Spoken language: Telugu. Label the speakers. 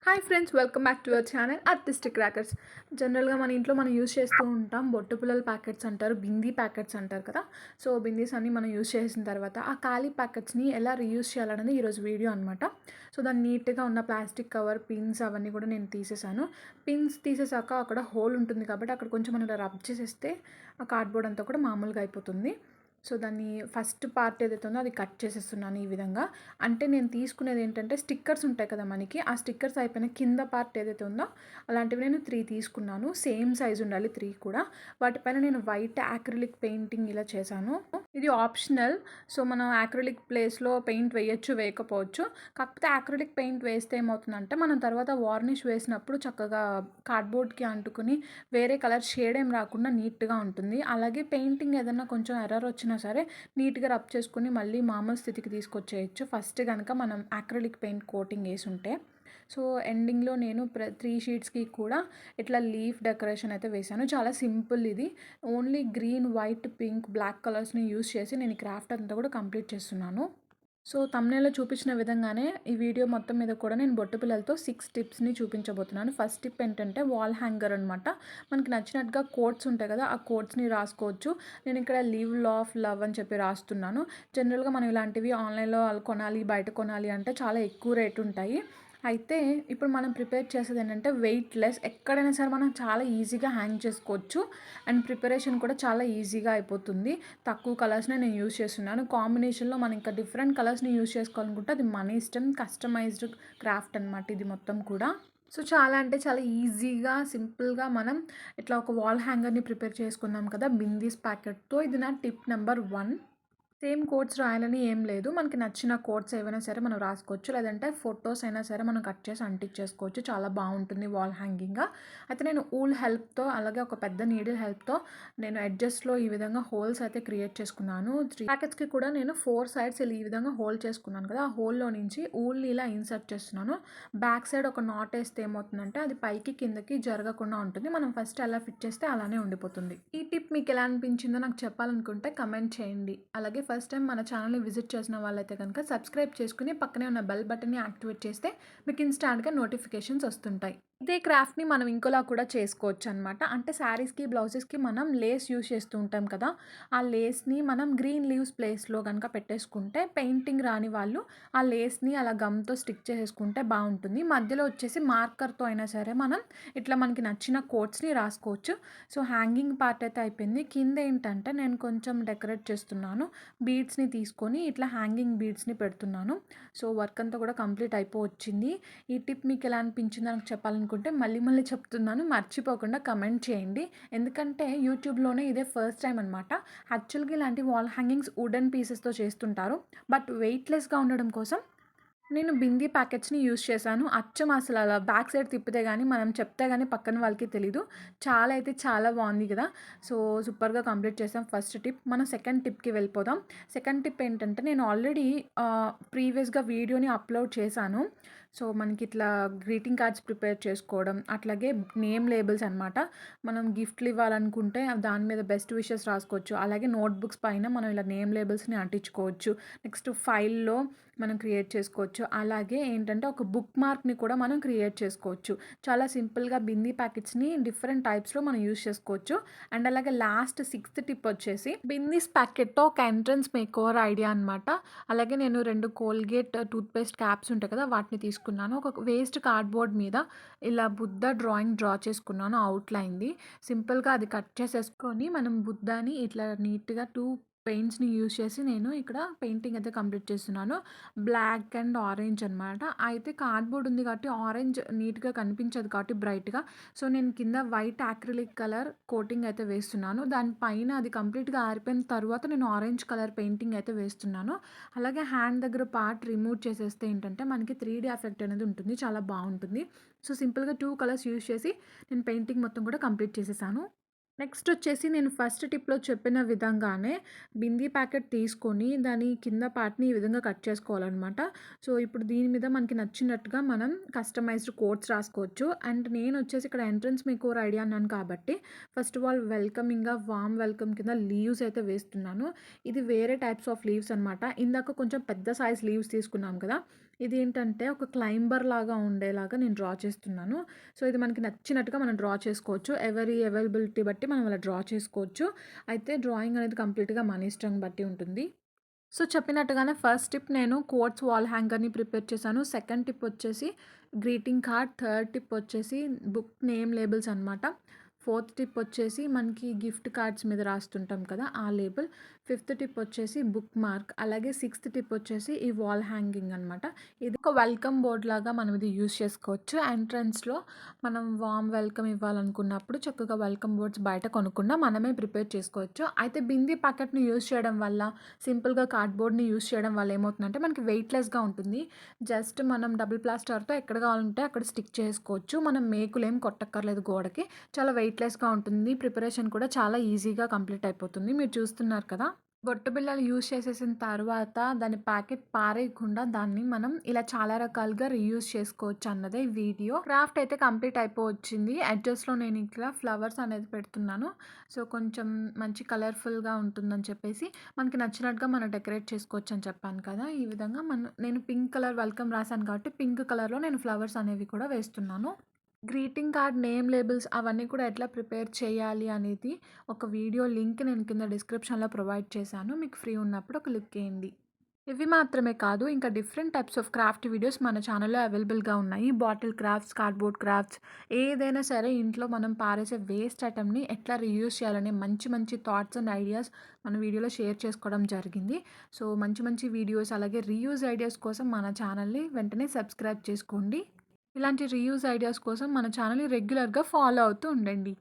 Speaker 1: Hi friends, welcome back to our channel artistic crackers. జనరల్గా మన ఇంట్లో మనం యూస్ చేస్తూ ఉంటాం బొట్టు పిల్లల ప్యాకెట్స్ అంటారు, బిందీ ప్యాకెట్స్ అంటారు కదా. సో బిందీస్ అన్ని మనం యూస్ చేసిన తర్వాత ఆ ఖాళీ ప్యాకెట్స్ని ఎలా రీయూస్ చేయాలనేది ఈరోజు వీడియో అనమాట. సో దాన్ని నీట్గా ఉన్న ప్లాస్టిక్ కవర్, పిన్స్ అవన్నీ కూడా నేను తీసేసాను. పిన్స్ తీసేసాక అక్కడ హోల్ ఉంటుంది కాబట్టి అక్కడ కొంచెం మనం ఇలా రబ్ చేసేస్తే ఆ కార్డ్బోర్డ్ అంతా కూడా మామూలుగా అయిపోతుంది. సో దాన్ని ఫస్ట్ పార్ట్ ఏదైతే ఉందో అది కట్ చేసేస్తున్నాను ఈ విధంగా. అంటే నేను తీసుకునేది ఏంటంటే స్టిక్కర్స్ ఉంటాయి కదా మనకి, ఆ స్టిక్కర్స్ అయిపోయిన కింద పార్ట్ ఏదైతే ఉందో అలాంటివి నేను 3 తీసుకున్నాను. సేమ్ సైజ్ ఉండాలి 3 కూడా. వాటిపైన నేను వైట్ యాక్రిలిక్ పెయింటింగ్ ఇలా చేశాను. ఇది ఆప్షనల్. సో మనం యాక్రిలిక్ ప్లేస్లో పెయింట్ వేయచ్చు, వేయకపోవచ్చు. కాకపోతే యాక్రిలిక్ పెయింట్ వేస్తే ఏమవుతుందంటే మనం తర్వాత వార్నిష్ వేసినప్పుడు చక్కగా కార్డ్బోర్డ్కి అంటుకుని వేరే కలర్ షేడ్ ఏం రాకుండా నీట్గా ఉంటుంది. అలాగే పెయింటింగ్ ఏదైనా కొంచెం ఎర్రర్ వచ్చినా సరే నీట్గా రబ్ చేసుకుని మళ్ళీ మామూలు స్థితికి తీసుకొచ్చేయచ్చు ఫస్ట్ కనుక మనం యాక్రిలిక్ పెయింట్ కోటింగ్ వేసి ఉంటే. సో ఎండింగ్లో నేను 3 షీట్స్కి కూడా ఇట్లా లీఫ్ డెకరేషన్ అయితే వేశాను. చాలా సింపుల్ ఇది. Only green, white, pink, black కలర్స్ని యూస్ చేసి నేను ఈ క్రాఫ్ట్ అంతా కూడా కంప్లీట్ చేస్తున్నాను. సో తమ్నేల్లో చూపించిన విధంగానే ఈ వీడియో మొత్తం మీద కూడా నేను బొట్టు పిల్లలతో 6 టిప్స్ని చూపించబోతున్నాను. ఫస్ట్ టిప్ ఏంటంటే వాల్ హ్యాంగర్ అనమాట. మనకి నచ్చినట్టుగా కోట్స్ ఉంటాయి కదా, ఆ కోట్స్ని రాసుకోవచ్చు. నేను ఇక్కడ లివ్ లాఫ్ లవ్ అని చెప్పి రాస్తున్నాను. జనరల్గా మనం ఇలాంటివి ఆన్లైన్లో కొనాలి, బయట కొనాలి అంటే చాలా ఎక్కువ రేటు ఉంటాయి. అయితే ఇప్పుడు మనం ప్రిపేర్ చేసేది ఏంటంటే వెయిట్లెస్, ఎక్కడైనా సరే మనం చాలా ఈజీగా హ్యాంగ్ చేసుకోవచ్చు. అండ్ ప్రిపరేషన్ కూడా చాలా ఈజీగా అయిపోతుంది. తక్కువ కలర్స్నే నేను యూజ్ చేస్తున్నాను. కాంబినేషన్లో మనం ఇంకా డిఫరెంట్ కలర్స్ని యూజ్ చేసుకోవాలనుకుంటే అది మన ఇష్టం. కస్టమైజ్డ్ క్రాఫ్ట్ అనమాట ఇది మొత్తం కూడా. సో చాలా అంటే చాలా ఈజీగా, సింపుల్గా మనం ఇట్లా ఒక వాల్ హ్యాంగర్ని ప్రిపేర్ చేసుకున్నాం కదా బిందీస్ ప్యాకెట్తో. ఇది నా టిప్ నెంబర్ 1. సేమ్ కోట్స్ రాయాలని ఏం లేదు. మనకి నచ్చిన కోట్స్ ఏవైనా సరే మనం రాసుకోవచ్చు. లేదంటే ఫొటోస్ అయినా సరే మనం కట్ చేసి అంటించేసుకోవచ్చు. చాలా బాగుంటుంది వాల్ హ్యాంగింగ్గా. అయితే నేను ఊల్ హెల్ప్తో అలాగే ఒక పెద్ద నీడిల్ హెల్ప్తో నేను ఎడ్జస్ట్లో ఈ విధంగా హోల్స్ అయితే క్రియేట్ చేసుకున్నాను. 3 ప్యాకెట్స్కి కూడా నేను 4 సైడ్స్ ఈ విధంగా హోల్ చేసుకున్నాను కదా, ఆ హోల్లో నుంచి ఊల్ ఇలా ఇన్సర్ట్ చేస్తున్నాను. బ్యాక్ సైడ్ ఒక నాట్ వేస్తే ఏమవుతుందంటే అది పైకి కిందకి జరగకుండా ఉంటుంది. మనం ఫస్ట్ ఎలా ఫిట్ చేస్తే అలానే ఉండిపోతుంది. ఈ టిప్ మీకు ఎలా అనిపించిందో నాకు చెప్పాలనుకుంటే కమెంట్ చేయండి. అలాగే ఫస్ట్ టైం మన ఛానల్ని విజిట్ చేసిన వాళ్ళైతే కనుక సబ్స్క్రైబ్ చేసుకుని పక్కనే ఉన్న బెల్ బటన్ని యాక్టివేట్ చేస్తే మీకు ఇన్స్టాంట్గా నోటిఫికేషన్స్ వస్తుంటాయి. ఇదే క్రాఫ్ట్ని మనం ఇంకోలా కూడా చేసుకోవచ్చు అనమాట. అంటే శారీస్కి, బ్లౌజెస్కి మనం లేస్ యూస్ చేస్తూ ఉంటాం కదా, ఆ లేస్ని మనం గ్రీన్ లీవ్స్ ప్లేస్లో కనుక పెట్టేసుకుంటే పెయింటింగ్ రాని వాళ్ళు ఆ లేస్ని అలా గమ్తో స్టిక్ చేసేసుకుంటే బాగుంటుంది. మధ్యలో వచ్చేసి మార్కర్తో అయినా సరే మనం ఇట్లా మనకి నచ్చిన కోట్స్ని రాసుకోవచ్చు. సో హ్యాంగింగ్ పార్ట్ అయితే అయిపోయింది. కింద ఏంటంటే నేను కొంచెం డెకరేట్ చేస్తున్నాను. బీడ్స్ని తీసుకొని ఇట్లా హ్యాంగింగ్ బీడ్స్ని పెడుతున్నాను. సో వర్క్ అంతా కూడా కంప్లీట్ అయిపోవచ్చింది. ఈ టిప్ మీకు ఎలా అనిపించిందో నాకు చెప్పాలనుకుంటే మళ్ళీ చెప్తున్నాను, మర్చిపోకుండా కమెంట్ చేయండి. ఎందుకంటే యూట్యూబ్లోనే ఇదే ఫస్ట్ టైం అనమాట. యాక్చువల్గా ఇలాంటి వాల్ హ్యాంగింగ్స్ వుడెన్ పీసెస్తో చేస్తుంటారు. బట్ వెయిట్లెస్గా ఉండడం కోసం నేను బిందీ ప్యాకెట్స్ని యూస్ చేశాను. అచ్చం అసలు అలా బ్యాక్ సైడ్ తిప్పితే కానీ మనం చెప్తే కానీ పక్కన వాళ్ళకి తెలీదు. చాలా అయితే చాలా బాగుంది కదా. సో సూపర్గా కంప్లీట్ చేసాం ఫస్ట్ టిప్. మనం సెకండ్ టిప్కి వెళ్ళిపోదాం. సెకండ్ టిప్ ఏంటంటే నేను ఆల్రెడీ ప్రీవియస్గా వీడియోని అప్లోడ్ చేశాను. సో మనకి ఇట్లా గ్రీటింగ్ కార్డ్స్ ప్రిపేర్ చేసుకోవడం, అట్లాగే నేమ్ లేబుల్స్ అనమాట. మనం గిఫ్ట్లు ఇవ్వాలనుకుంటే దాని మీద బెస్ట్ విషెస్ రాసుకోవచ్చు. అలాగే నోట్బుక్స్ పైన మనం ఇలా నేమ్ లేబుల్స్ని అంటించుకోవచ్చు. నెక్స్ట్ ఫైల్లో మనం క్రియేట్ చేసుకోవచ్చు. అలాగే ఏంటంటే ఒక బుక్ మార్క్ని కూడా మనం క్రియేట్ చేసుకోవచ్చు. చాలా సింపుల్గా బిందీ ప్యాకెట్స్ని డిఫరెంట్ టైప్స్లో మనం యూస్ చేసుకోవచ్చు. అండ్ అలాగే లాస్ట్ 6th టిప్ వచ్చేసి బిందీస్ ప్యాకెట్తో ఒక ఎంట్రన్స్ మేకోవర్ ఐడియా అనమాట. అలాగే నేను 2 కోల్గేట్ టూత్పేస్ట్ క్యాప్స్ ఉంటాయి కదా, వాటిని తీసుకున్నాను. ఒక వేస్ట్ కార్డ్బోర్డ్ మీద ఇలా బుద్ధ డ్రా చేసుకున్నాను అవుట్లైన్ది. సింపుల్గా అది కట్ చేసేసుకొని మనం బుద్ధాని ఇట్లా నీట్గా 2 పెయింట్స్ని యూజ్ చేసి నేను ఇక్కడ పెయింటింగ్ అయితే కంప్లీట్ చేస్తున్నాను. బ్లాక్ అండ్ ఆరెంజ్ అనమాట. అయితే కార్డ్బోర్డ్ ఉంది కాబట్టి ఆరెంజ్ నీట్గా కనిపించదు కాబట్టి బ్రైట్గా. సో నేను కింద వైట్ యాక్రిలిక్ కలర్ కోటింగ్ అయితే వేస్తున్నాను. దానిపైన అది కంప్లీట్గా ఆరిపోయిన తర్వాత నేను ఆరెంజ్ కలర్ పెయింటింగ్ అయితే వేస్తున్నాను. అలాగే హ్యాండ్ దగ్గర పార్ట్ రిమూవ్ చేసేస్తే ఏంటంటే మనకి 3D ఎఫెక్ట్ అనేది ఉంటుంది, చాలా బాగుంటుంది. సో సింపుల్గా 2 కలర్స్ యూజ్ చేసి నేను పెయింటింగ్ మొత్తం కూడా కంప్లీట్ చేసేసాను. నెక్స్ట్ వచ్చేసి నేను ఫస్ట్ టిప్లో చెప్పిన విధంగానే బిందీ ప్యాకెట్ తీసుకొని దాని కింద పార్ట్ని ఈ విధంగా కట్ చేసుకోవాలన్నమాట. సో ఇప్పుడు దీని మీద మనకి నచ్చినట్టుగా మనం కస్టమైజ్డ్ కోట్స్ రాసుకోవచ్చు. అండ్ నేను వచ్చేసి ఇక్కడ ఎంట్రన్స్ మేకోవర్ ఐడియా అన్నాను కాబట్టి ఫస్ట్ ఆఫ్ ఆల్ వెల్కమింగ్గా వామ్ వెల్కమ్ కింద లీవ్స్ అయితే వేస్తున్నాను. ఇది వేరే టైప్స్ ఆఫ్ లీవ్స్ అనమాట. ఇందాక కొంచెం పెద్ద సైజ్ లీవ్స్ తీసుకున్నాం కదా, ఇదేంటంటే ఒక క్లైంబర్ లాగా ఉండేలాగా నేను డ్రా చేస్తున్నాను. సో, ఇది మనకి నచ్చినట్టుగా మనం డ్రా చేసుకోవచ్చు. ఎవరి అవైలబిలిటీ బట్టి మనం అలా డ్రా చేసుకోవచ్చు. అయితే డ్రాయింగ్ అనేది కంప్లీట్‌గా మన ఇష్టం బట్టి ఉంటుంది. సో, చెప్పినట్టుగానే ఫస్ట్ టిప్ నేను కోట్స్ వాల్ హ్యాంగర్‌ని ప్రిపేర్ చేశాను. సెకండ్ టిప్ వచ్చేసి గ్రీటింగ్ కార్డ్. థర్డ్ టిప్ వచ్చేసి బుక్ నేమ్ లేబుల్స్ అనమాట. ఫోర్త్ టిప్ వచ్చేసి మనకి గిఫ్ట్ కార్డ్స్ మీద రాస్తుంటాం కదా! ఆ లేబుల్. ఫిఫ్త్ టిప్ వచ్చేసి బుక్ మార్క్. అలాగే సిక్స్త్ టిప్ వచ్చేసి ఈ వాల్ హ్యాంగింగ్ అనమాట. ఇది ఒక వెల్కమ్ బోర్డ్ లాగా మనం ఇది యూజ్ చేసుకోవచ్చు. ఎంట్రన్స్‌లో మనం వార్మ్ వెల్కమ్ ఇవ్వాలనుకున్నప్పుడు చక్కగా వెల్కమ్ బోర్డ్స్ బయట కొనుక్కున్నా మనమే ప్రిపేర్ చేసుకోవచ్చు. అయితే బిందీ ప్యాకెట్‌ని యూజ్ చేయడం వల్ల సింపుల్‌గా కార్డ్‌బోర్డ్‌ని యూజ్ చేయడం వల్ల ఏమవుతుందంటే మనకి వెయిట్‌లెస్‌గా ఉంటుంది. జస్ట్ మనం డబుల్ ప్లాస్టర్‌తో ఎక్కడ కావాలంటే అక్కడ స్టిక్ చేసుకోవచ్చు. మనం మేకులేం కొట్టక్కర్లేదు గోడకి. చాలా వెయిట్‌లెస్‌గా ఉంటుంది. ప్రిపరేషన్ కూడా చాలా ఈజీగా కంప్లీట్ అయిపోతుంది. మీరు చూస్తున్నారు కదా! బొట్టు బిళ్ళలు యూజ్ చేసేసిన తర్వాత దాని ప్యాకెట్ పారేయకుండా దాన్ని మనం ఇలా చాలా రకాలుగా రీయూజ్ చేసుకోవచ్చు అన్నదే ఈ వీడియో. క్రాఫ్ట్ అయితే కంప్లీట్ అయిపోవచ్చింది. ఎడ్జెస్‌లో నేను ఇట్లా ఫ్లవర్స్ అనేది పెడుతున్నాను. సో, కొంచెం మంచి కలర్‌ఫుల్‌గా ఉంటుందని చెప్పేసి మనకి నచ్చినట్టుగా మనం డెకరేట్ చేసుకోవచ్చు అని చెప్పాను కదా! ఈ విధంగా నేను పింక్ కలర్ వెల్కమ్ రాసాను కాబట్టి పింక్ కలర్‌లో నేను ఫ్లవర్స్ అనేవి కూడా వేస్తున్నాను. గ్రీటింగ్ కార్డ్ నేమ్ లేబుల్స్ అవన్నీ కూడా ఎట్లా ప్రిపేర్ చేయాలి అనేది ఒక వీడియో లింక్ నేను కింద డిస్క్రిప్షన్‌లో ప్రొవైడ్ చేశాను. మీకు ఫ్రీ ఉన్నప్పుడు ఒక లుక్ ఎయండి. ఇవి మాత్రమే కాదు ఇంకా different types of craft videos మన ఛానల్‌లో అవైలబుల్‌గా ఉన్నాయి. బాటిల్ క్రాఫ్ట్స్, కార్డ్‌బోర్డ్ క్రాఫ్ట్స్ ఏదైనా సరే ఇంట్లో మనం పారేసే వేస్ట్ ఐటెమ్‌ని ఎట్లా రీయూజ్ చేయాలనే మంచి మంచి థాట్స్ అండ్ ఐడియాస్ మన వీడియోలో షేర్ చేసుకోవడం జరిగింది. సో, మంచి మంచి వీడియోస్ అలాగే రీయూజ్ ఐడియాస్ కోసం మన ఛానల్‌ని వెంటనే సబ్స్క్రైబ్ చేసుకోండి. ఇలాంటి రీయూజ్ ఐడియాస్ కోసం మన ఛానల్‌ని రెగ్యులర్‌గా ఫాలో అవుతూ ఉండండి.